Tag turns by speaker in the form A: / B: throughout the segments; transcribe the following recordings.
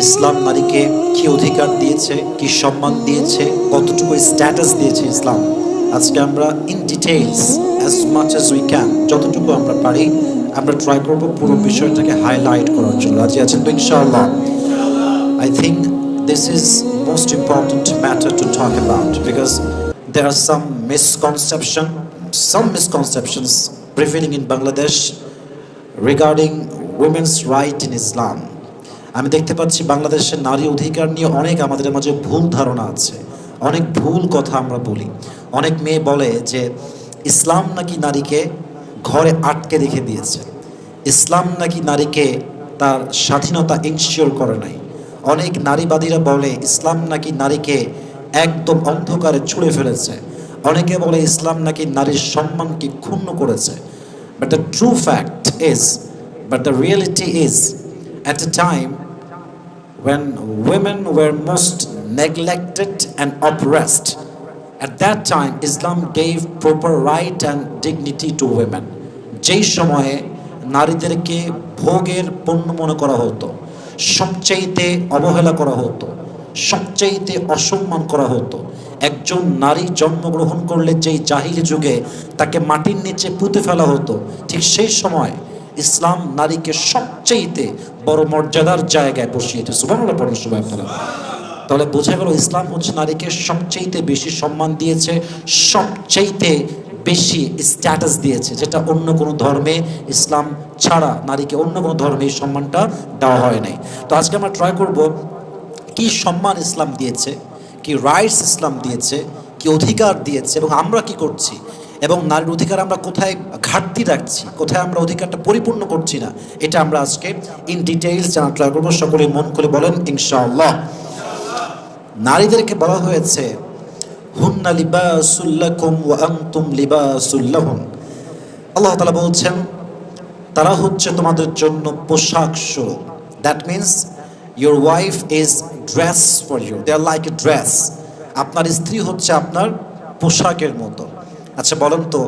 A: ইসলাম নারীকে কি অধিকার দিয়েছে, কি সম্মান দিয়েছে, কতটুকু স্ট্যাটাস দিয়েছে ইসলাম, আজকে আমরা in details as much as we can, যতটুকু আমরা পারি আমরা ট্রাই করব পুরো বিষয়টাকে হাইলাইট করার জন্য। রাজি আছেন তো ইনশাআল্লাহ? I think this is most important matter to talk about because there are some misconceptions prevailing in Bangladesh regarding women's right in Islam. আমি দেখতে পাচ্ছি বাংলাদেশের নারী অধিকার নিয়ে অনেক আমাদের মাঝে ভুল ধারণা আছে, অনেক ভুল কথা আমরা বলি। অনেক মেয়ে বলে যে ইসলাম নাকি নারীকে ঘরে আটকে রেখে দিয়েছে, ইসলাম নাকি নারীকে তার স্বাধীনতা ইনশিওর করে নাই। অনেক নারীবাদীরা বলে ইসলাম নাকি নারীকে একদম অন্ধকারে ছুঁড়ে ফেলেছে। অনেকে বলে ইসলাম নাকি নারীর সম্মানকে ক্ষুণ্ণ করেছে। But the true fact is, but the reality is, at a time when women were most neglected and oppressed, at that time Islam gave proper right and dignity to women. যেই সময়ে নারীদেরকে ভোগের পণ্য মনে করা হতো, সবচাইতে অবহেলা করা হতো, সবচাইতে অসম্মান করা হতো, একজন নারী জন্মগ্রহণ করলে যেই জাহিলি যুগে তাকে মাটির নিচে পুঁতে ফেলা হতো, ঠিক সেই সময় ইসলাম নারীকে সবচেয়ে বড় মর্যাদার জায়গায় বসিয়েছে। সুবহানাল্লাহ পড়ুন সবাই আপনারা। তাহলে বোঝা গেল ইসলাম হচ্ছে নারীকে সবচেয়ে বেশি সম্মান দিয়েছে, সবচেয়ে বেশি স্ট্যাটাস দিয়েছে, যেটা অন্য কোনো ধর্মে ইসলাম ছাড়া নারীকে অন্য কোনো ধর্মে এই সম্মানটা দেওয়া হয় নাই। তো আজকে আমরা ট্রাই করব কি সম্মান ইসলাম দিয়েছে, কি রাইটস ইসলাম দিয়েছে, কি অধিকার দিয়েছে এবং আমরা কি করছি, এবং নারীর অধিকার আমরা কোথায় ঘাটতি রাখছি, কোথায় আমরা অধিকারটা পরিপূর্ণ করছি না, এটা আমরা আজকে ইন ডিটেইলস জানার ট্রাই করবো। সকলে মন করে বলেন ইনশাআল্লাহ। নারীদেরকে বলা হয়েছে হুন্না লিবাসুল লাকুম ওয়া আনতুম লিবাসুল লাহুন। আল্লাহ তাআলা বলছেন তারা হচ্ছে তোমাদের জন্য পোশাক স্বরূপ। That means your wife is dress for you, they are like a dress. আপনার স্ত্রী হচ্ছে আপনার পোশাকের মতো। আচ্ছা বলেন তো,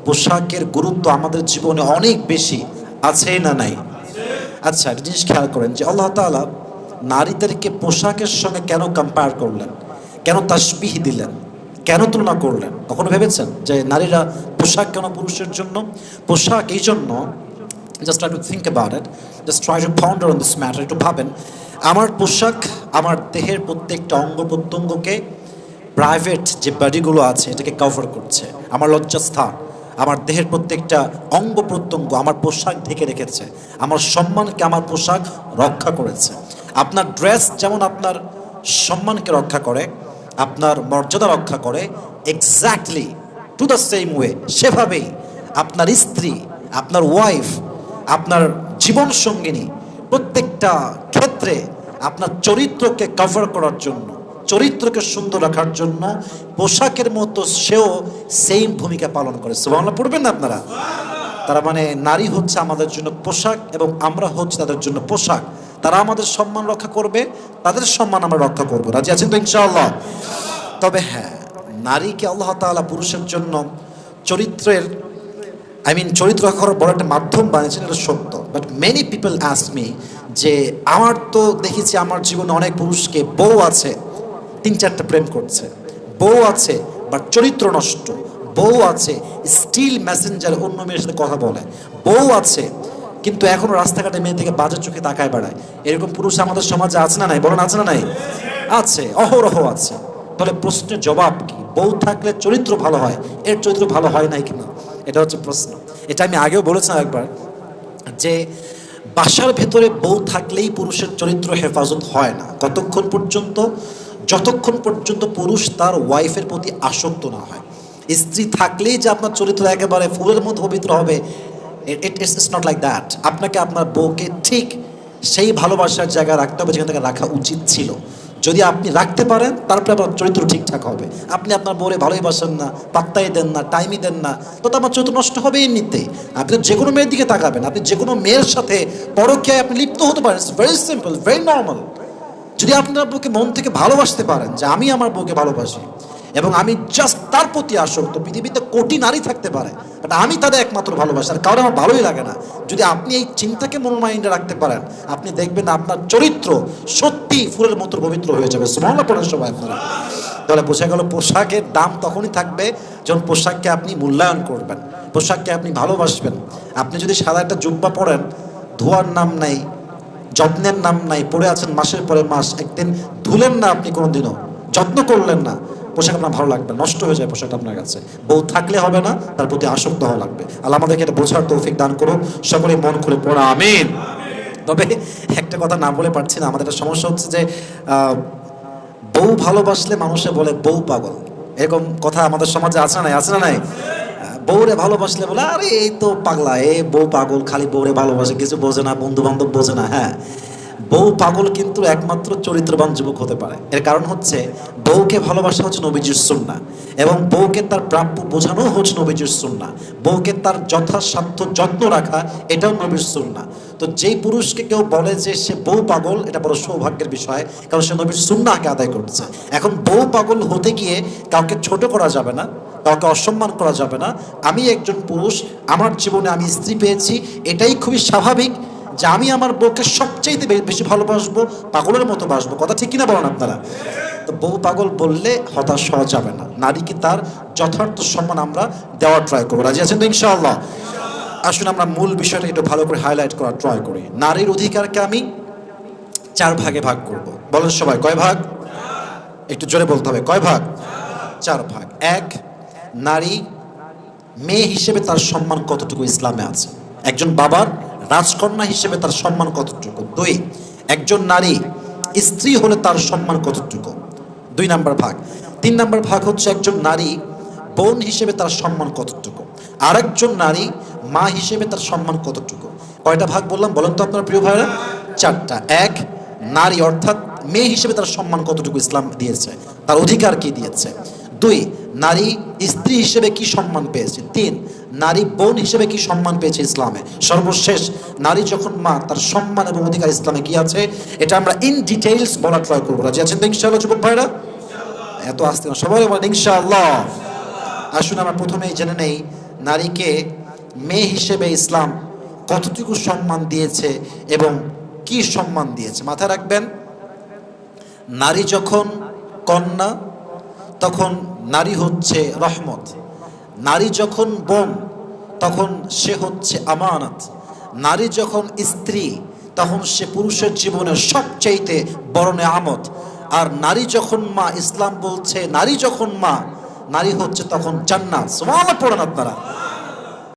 A: পোশাকের গুরুত্ব আমাদের জীবনে অনেক বেশি আছে না নাই? আচ্ছা একটা জিনিস খেয়াল করেন যে আল্লাহ তাআলা নারীদেরকে পোশাকের সঙ্গে কেন কম্পেয়ার করলেন, কেন তাসবিহ দিলেন, কেন তুলনা করলেন? কখনো ভেবেছেন যে নারীরা পোশাক কেন পুরুষের জন্য? পোশাক এই জন্য, just try to think about it, just try to ponder on this matter. একটু ভাবেন, আমার পোশাক আমার দেহের প্রত্যেকটা অঙ্গ প্রত্যঙ্গকে, প্রাইভেট যে বডিগুলো আছে এটাকে কভার করছে। আমার লজ্জাস্থান, আমার দেহের প্রত্যেকটা অঙ্গ প্রত্যঙ্গ আমার পোশাক ঢেকে রেখেছে। আমার সম্মানকে আমার পোশাক রক্ষা করেছে। আপনার ড্রেস যেমন আপনার সম্মানকে রক্ষা করে, আপনার মর্যাদা রক্ষা করে, exactly to the same way সেভাবেই আপনার স্ত্রী, আপনার ওয়াইফ, আপনার জীবন সঙ্গিনী প্রত্যেকটা ক্ষেত্রে আপনার চরিত্রকে কভার করার জন্য, চরিত্রকে সুন্দর রাখার জন্য পোশাকের মতো সেও সেম ভূমিকা পালন করে। সুবহানাল্লাহ পড়বেন না আপনারা? তারা মানে নারী হচ্ছে আমাদের জন্য পোশাক এবং আমরা হচ্ছে তাদের জন্য পোশাক। তারা আমাদের সম্মান রক্ষা করবে, তাদের সম্মান আমরা রক্ষা করবো। রাজি আছেন তো ইনশাআল্লাহ? তবে হ্যাঁ, নারীকে আল্লাহ তাআলা পুরুষের জন্য চরিত্রের চরিত্র রক্ষা করার বড় একটা মাধ্যম বানিয়েছেন, এটা সত্য। But many people ask me যে আমার তো দেখেছি আমার জীবনে অনেক পুরুষকে বউ আছে 3-4টা প্রেম করছে, বউ আছে বাট চরিত্র নষ্ট, বউ আছে স্টিল মেসেঞ্জার অন্য মেয়ের সাথে কথা বলে, বউ আছে কিন্তু এখনো রাস্তাঘাটে মেয়ে থেকে বাজে চোখে তাকায় বেড়ায়। এরকম পুরুষ আমাদের সমাজে আছে না নাই? বলেন আছে না নাই? আছে, অহরহ আছে। তাহলে প্রশ্নের জবাব কি? বউ থাকলে চরিত্র ভালো হয়, এর চরিত্র ভালো হয় নাই কিনা, এটা হচ্ছে প্রশ্ন। এটা আমি আগেও বলেছিলাম একবার যে বাসার ভেতরে বউ থাকলেই পুরুষের চরিত্র হেফাজত হয় না কতক্ষণ পর্যন্ত, যতক্ষণ পর্যন্ত পুরুষ তার ওয়াইফের প্রতি আসক্ত না হয়। স্ত্রী থাকলেই যে আপনার চরিত্র একেবারে ফুলের মতো পবিত্র হবে, ইটস নট লাইক দ্যাট। আপনাকে আপনার বউকে ঠিক সেই ভালোবাসার জায়গায় রাখতে হবে যেখান থেকে রাখা উচিত ছিল। যদি আপনি রাখতে পারেন তারপরে আপনার চরিত্র ঠিকঠাক হবে। আপনি আপনার বউরে ভালোই বাসেন না, পাত্তাই দেন না, টাইমই দেন না, তো আমার চরিত্র নষ্ট হবে এমনিতেই। আপনি যে কোনো মেয়ের দিকে তাকাবেন, আপনি যে কোনো মেয়ের সাথে পরকীয়ায় আপনি লিপ্ত হতে পারেন, it's very simple, very normal. যদি আপনার বউকে মন থেকে ভালোবাসতে পারেন যে আমি আমার বউকে ভালোবাসি, এবং আমি জাস্ট তার প্রতি আসক্ত। পৃথিবীতে কোটি নারী থাকতে পারে, বাট আমি তাদের একমাত্র ভালোবাসি, আর কারণ আমার ভালোই লাগে না। যদি আপনি এই চিন্তাকে মন মাইন্ডে রাখতে পারেন, আপনি দেখবেন আপনার চরিত্র সত্যি ফুলের মতো পবিত্র হয়ে যাবে। সুবহানাল্লাহ পড়েন সবাই আপনারা। তাহলে বোঝা গেল পোশাকের দাম তখনই থাকবে যখন পোশাককে আপনি মূল্যায়ন করবেন, পোশাককে আপনি ভালোবাসবেন। আপনি যদি সাদা একটা জুব্বা পরেন, ধোয়ার নাম নাই, যত্নের নাম নাই, পড়ে আছেন মাসের পরে মাস, একদিন ধুলেন না, আপনি কোনোদিনও যত্ন করলেন না, পোশাক আপনার ভালো লাগবে, নষ্ট হয়ে যায় পোশাকটা আপনার কাছে। বউ থাকলে হবে না, তার প্রতি আসক্ত হওয়া লাগবে। আল্লাহ আমাদেরকে এটা বোঝার তৌফিক দান করুন, সকলে মন খুলে পড়া আমিন। তবে একটা কথা না বলে পারছি না, আমাদের একটা সমস্যা হচ্ছে যে বউ ভালোবাসলে মানুষে বলে বউ পাগল, এরকম কথা আমাদের সমাজে আছে না নাই? আছে না নাই? বউরে ভালোবাসলে বলে আরে এই তো পাগলা, এ বউ পাগল, খালি বউরে ভালোবাসে, কিছু বোঝে না, বন্ধু বান্ধব বোঝে না। হ্যাঁ, বউ পাগল কিন্তু একমাত্র চরিত্রবান যুবক হতে পারে। এর কারণ হচ্ছে বউকে ভালোবাসা হচ্ছে নবীজির সুন্নাহ, এবং বউকে তার প্রাপ্য বোঝানো হচ্ছে নবীজির সুন্নাহ, বউকে তার যথাসাধ্য যত্ন রাখা এটাও নবীর সুন্নাহ। তো যেই পুরুষকে কেউ বলে যে সে বউ পাগল, এটা বড় সৌভাগ্যের বিষয়, কারণ সে নবীর সুন্নাহকে আদায় করছে। এখন বউ পাগল হতে গিয়ে কাউকে ছোট করা যাবে না, কাউকে অসম্মান করা যাবে না। আমি একজন পুরুষ, আমার জীবনে আমি স্ত্রী পেয়েছি, এটাই খুবই স্বাভাবিক যে আমি আমার বউকে সবচাইতে বেশি ভালোবাসবো, পাগলের মতো বাসবো। কথা ঠিক কিনা বলেন আপনারা? তো বউ পাগল বললে হতাশ হওয়া যাবে না, নারীকে তার যথার্থ সম্মান আমরা দেওয়ার ট্রাই করবো। রাজি আছেন তো ইনশাআল্লাহ? আসুন আমরা মূল বিষয়টা একটু ভালো করে হাইলাইট করার ট্রাই করি। নারীর অধিকারকে আমি 4 ভাগে ভাগ করব। বলেন সবাই, কয় ভাগ? একটু জোরে বলতে হবে, কয় ভাগ? 4 ভাগ। 1, নারী মেয়ে হিসেবে তার সম্মান কতটুকু ইসলামে আছে, একজন বাবার রাজকন্যা হিসেবে তার সম্মান কতটুকু। 2, একজন নারী স্ত্রী হলে তার সম্মান কতটুকু, 2 নাম্বার ভাগ। 3 নাম্বার ভাগ হচ্ছে একজন নারী বোন হিসেবে তার সম্মান কতটুকু, আরেকজন নারী মা হিসেবে তার সম্মান কতটুকু। কয়টা ভাগ বললাম বলেন তো আপনার প্রিয় ভাইরা? 4টা। 1, নারী অর্থাৎ মেয়ে হিসেবে তার সম্মান কতটুকু ইসলাম দিয়েছে, তার অধিকার কি দিয়েছে। 2, নারী স্ত্রী হিসেবে কি সম্মান পেয়েছে। 3, নারী বোন হিসেবে কি সম্মান পেয়েছে ইসলামে। সর্বশেষ, নারী যখন মা, তার সম্মান এবং অধিকার ইসলামে কি আছে, এটা আমরা ইন ডিটেইলস বলা ট্রাই করবো। রাজি আছেন তো ইনশাআল্লাহ যুবক ভাইরা? এত আসতে না, সবাই বলেন ইনশাআল্লাহ। আসুন আমরা প্রথমেই জেনে নেই নারীকে মেয়ে হিসেবে ইসলাম কতটুকু সম্মান দিয়েছে এবং কি সম্মান দিয়েছে। মাথায় রাখবেন, নারী যখন কন্যা তখন নারী হচ্ছে রহমত, নারী যখন বোন তখন সে হচ্ছে আমানত, নারী যখন স্ত্রী তখন সে পুরুষের জীবনের সবচাইতে বড় নেয়ামত, আর নারী যখন মা, ইসলাম বলছে নারী যখন মা, নারী হচ্ছে তখন জান্নাত। সুবহানাল্লাহ পড়েন আপনারা।